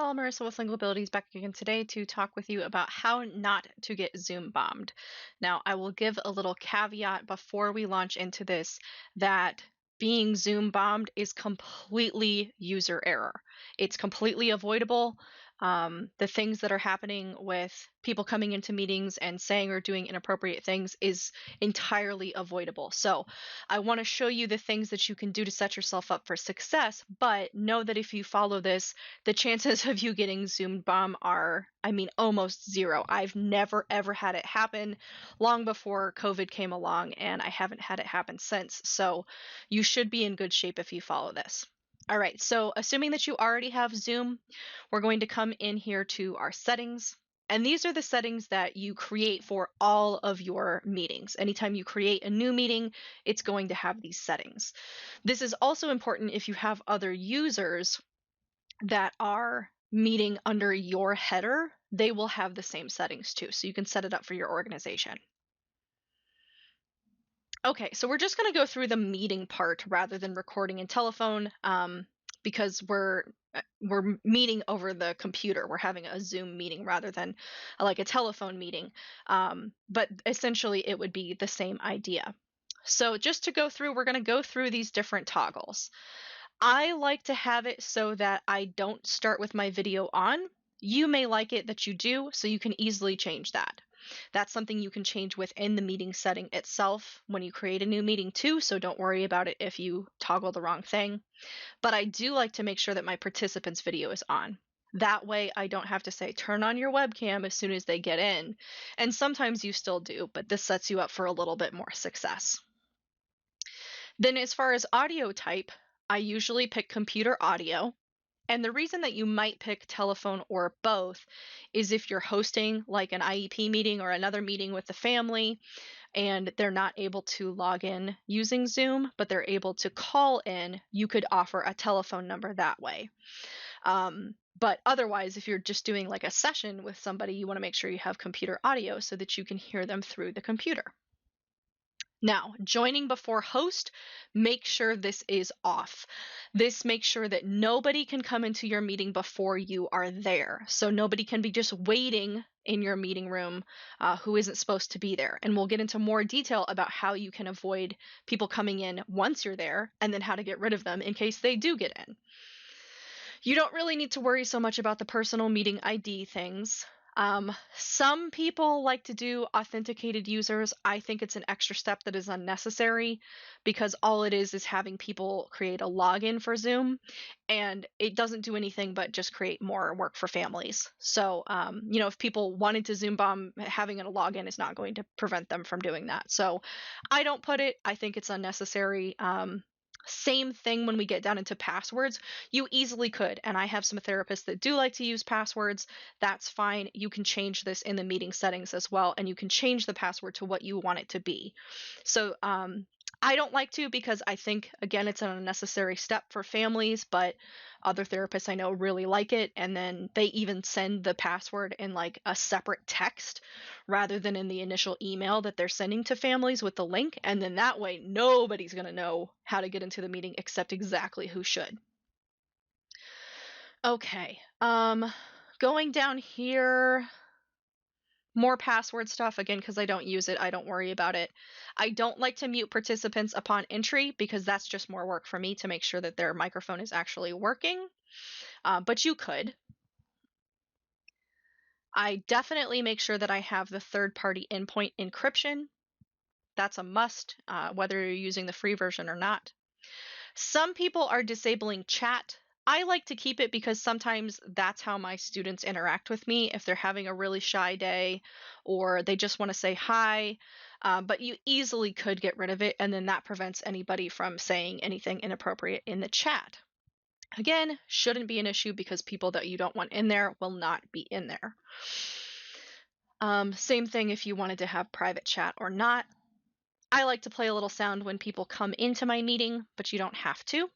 all, Marissa with Lingual Abilities back again today to talk with you about how not to get Zoom bombed. Now, I will give a little caveat before we launch into this that being Zoom bombed is completely user error. It's completely avoidable. The things that are happening with people coming into meetings and saying or doing inappropriate things is entirely avoidable. So I want to show you the things that you can do to set yourself up for success, but know that if you follow this, the chances of you getting Zoom bomb are, almost zero. I've never ever had it happen long before COVID came along, and I haven't had it happen since. So you should be in good shape if you follow this. All right, so assuming that you already have Zoom, we're going to come in here to our settings. And these are the settings that you create for all of your meetings. Anytime you create a new meeting, it's going to have these settings. This is also important if you have other users that are meeting under your header, they will have the same settings too. So you can set it up for your organization. Okay, so we're just going to go through the meeting part rather than recording in telephone because we're meeting over the computer. We're having a Zoom meeting rather than like a telephone meeting. But essentially, it would be the same idea. So just to go through, we're going to go through these different toggles. I like to have it so that I don't start with my video on. You may like it that you do, so you can easily change that. That's something you can change within the meeting setting itself when you create a new meeting too, so don't worry about it if you toggle the wrong thing. But I do like to make sure that my participants' video is on. That way I don't have to say turn on your webcam as soon as they get in. And sometimes you still do, but this sets you up for a little bit more success. Then as far as audio type, I usually pick computer audio. And the reason that you might pick telephone or both is if you're hosting like an IEP meeting or another meeting with the family and they're not able to log in using Zoom, but they're able to call in, you could offer a telephone number that way. But otherwise, if you're just doing like a session with somebody, you want to make sure you have computer audio so that you can hear them through the computer. Now, joining before host, make sure this is off. This makes sure that nobody can come into your meeting before you are there. So nobody can be just waiting in your meeting room who isn't supposed to be there. And we'll get into more detail about how you can avoid people coming in once you're there and then how to get rid of them in case they do get in. You don't really need to worry so much about the personal meeting ID things. Some people like to do authenticated users. I think it's an extra step that is unnecessary because all it is having people create a login for Zoom, and it doesn't do anything but just create more work for families. So, if people wanted to Zoom bomb, having a login is not going to prevent them from doing that. So I don't put it. I think it's unnecessary. Same thing when we get down into passwords. You easily could, and I have some therapists that do like to use passwords. That's fine. You can change this in the meeting settings as well, and you can change the password to what you want it to be. So I don't like to because I think, again, it's an unnecessary step for families, but other therapists I know really like it, and then they even send the password in like a separate text rather than in the initial email that they're sending to families with the link, and then that way nobody's going to know how to get into the meeting except exactly who should. Okay, going down here, more password stuff, again, because I don't use it, I don't worry about it. I don't like to mute participants upon entry because that's just more work for me to make sure that their microphone is actually working, but you could. I definitely make sure that I have the third-party endpoint encryption. That's a must, whether you're using the free version or not. Some people are disabling chat. I like to keep it because sometimes that's how my students interact with me if they're having a really shy day or they just want to say hi. But you easily could get rid of it, and then that prevents anybody from saying anything inappropriate in the chat. Again, shouldn't be an issue because people that you don't want in there will not be in there. Same thing if you wanted to have private chat or not. I like to play a little sound when people come into my meeting, but you don't have to.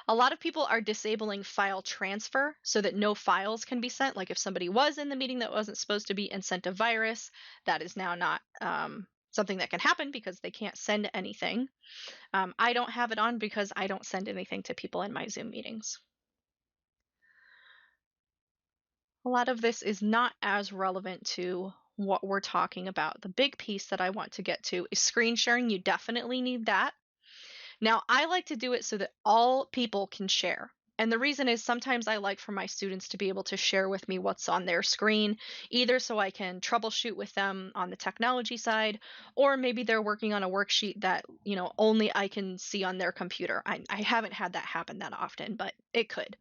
A lot of people are disabling file transfer so that no files can be sent. Like if somebody was in the meeting that wasn't supposed to be and sent a virus, that is now not something that can happen because they can't send anything. I don't have it on because I don't send anything to people in my Zoom meetings. a lot of this is not as relevant to what we're talking about. The big piece that I want to get to is screen sharing. You definitely need that. Now, I like to do it so that all people can share. And the reason is sometimes I like for my students to be able to share with me what's on their screen, either so I can troubleshoot with them on the technology side, or maybe they're working on a worksheet that, only I can see on their computer. I haven't had that happen that often, but it could.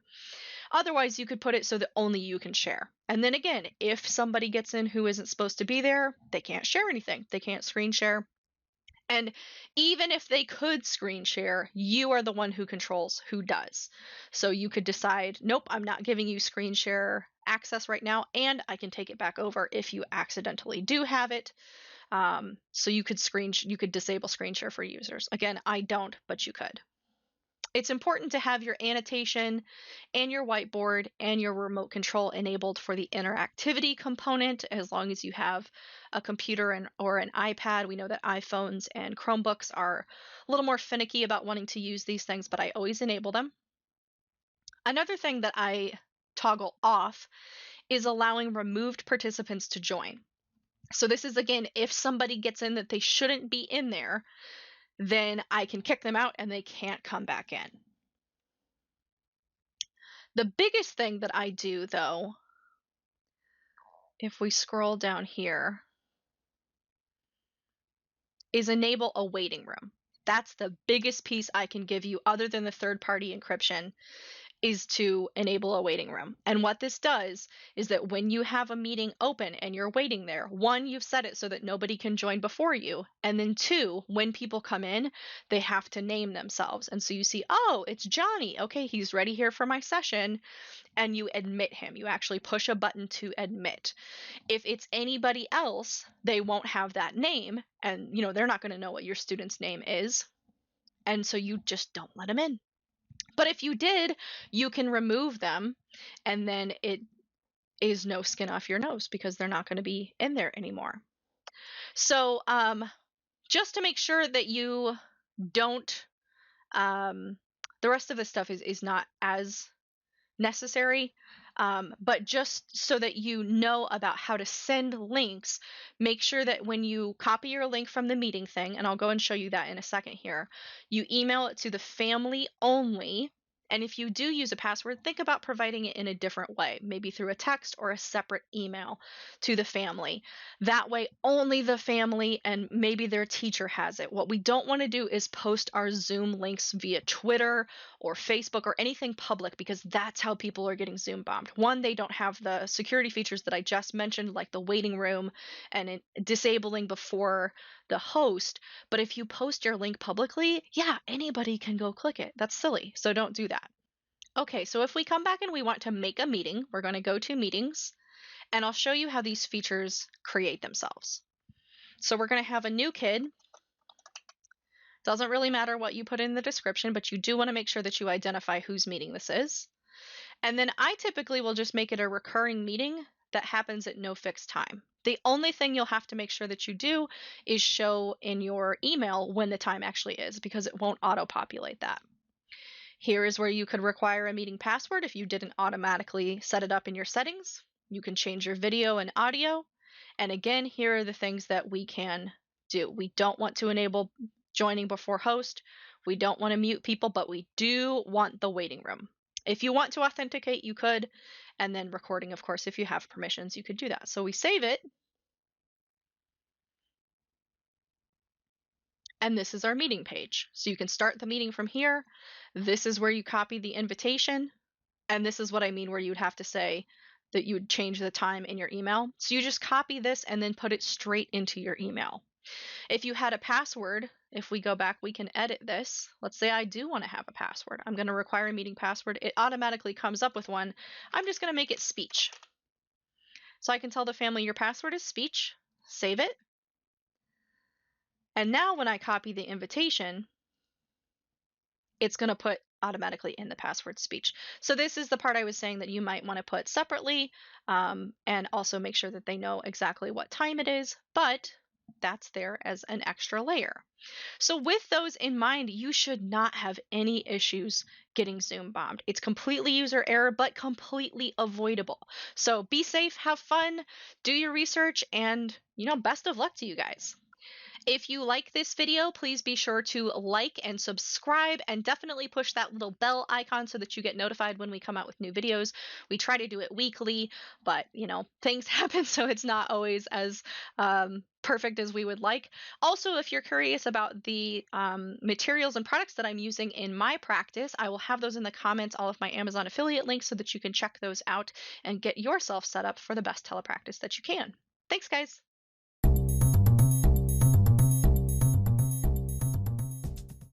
Otherwise, you could put it so that only you can share. And then again, if somebody gets in who isn't supposed to be there, they can't share anything. They can't screen share. And even if they could screen share, you are the one who controls who does. So you could decide, nope, I'm not giving you screen share access right now, and I can take it back over if you accidentally do have it. So you could disable screen share for users. Again, I don't, but you could. It's important to have your annotation and your whiteboard and your remote control enabled for the interactivity component as long as you have a computer or an iPad. We know that iPhones and Chromebooks are a little more finicky about wanting to use these things, but I always enable them. Another thing that I toggle off is allowing removed participants to join. So this is, again, if somebody gets in that they shouldn't be in there, then I can kick them out and they can't come back in. The biggest thing that I do, though, if we scroll down here, is enable a waiting room. That's the biggest piece I can give you other than the third-party encryption, is to enable a waiting room. And what this does is that when you have a meeting open and you're waiting there, one, you've set it so that nobody can join before you. And then two, when people come in, they have to name themselves. And so you see, oh, it's Johnny. Okay, he's ready here for my session. And you admit him. You actually push a button to admit. If it's anybody else, they won't have that name. And, they're not going to know what your student's name is. And so you just don't let them in. But if you did, you can remove them, and then it is no skin off your nose because they're not going to be in there anymore. So just to make sure that you don't, the rest of this stuff is not as necessary, but just so that you know about how to send links, make sure that when you copy your link from the meeting thing, and I'll go and show you that in a second here, you email it to the family only. And if you do use a password, think about providing it in a different way, maybe through a text or a separate email to the family. That way, only the family and maybe their teacher has it. What we don't want to do is post our Zoom links via Twitter or Facebook or anything public, because that's how people are getting Zoom bombed. One, they don't have the security features that I just mentioned, like the waiting room and disabling before the host. But if you post your link publicly, yeah, anybody can go click it. That's silly. So don't do that. Okay, so if we come back and we want to make a meeting, we're going to go to meetings, and I'll show you how these features create themselves. So we're going to have a new kid. Doesn't really matter what you put in the description, but you do want to make sure that you identify whose meeting this is. And then I typically will just make it a recurring meeting that happens at no fixed time. The only thing you'll have to make sure that you do is show in your email when the time actually is, because it won't auto-populate that. Here is where you could require a meeting password if you didn't automatically set it up in your settings. You can change your video and audio. And again, here are the things that we can do. We don't want to enable joining before host. We don't want to mute people, but we do want the waiting room. If you want to authenticate, you could. And then recording, of course, if you have permissions, you could do that. So we save it. And this is our meeting page. So you can start the meeting from here. This is where you copy the invitation. And this is what I mean where you would have to say that you would change the time in your email. So you just copy this and then put it straight into your email. If you had a password, if we go back, we can edit this. Let's say I do want to have a password. I'm going to require a meeting password. It automatically comes up with one. I'm just going to make it speech. So I can tell the family your password is speech, save it. And now when I copy the invitation, it's going to put automatically in the password speech. So this is the part I was saying that you might want to put separately, and also make sure that they know exactly what time it is. But that's there as an extra layer. So, with those in mind, you should not have any issues getting Zoom bombed. It's completely user error, but completely avoidable. So, be safe, have fun, do your research, and best of luck to you guys. If you like this video, please be sure to like and subscribe and definitely push that little bell icon so that you get notified when we come out with new videos. We try to do it weekly, but things happen, so it's not always as perfect as we would like. Also, if you're curious about the materials and products that I'm using in my practice, I will have those in the comments, all of my Amazon affiliate links, so that you can check those out and get yourself set up for the best telepractice that you can. Thanks, guys.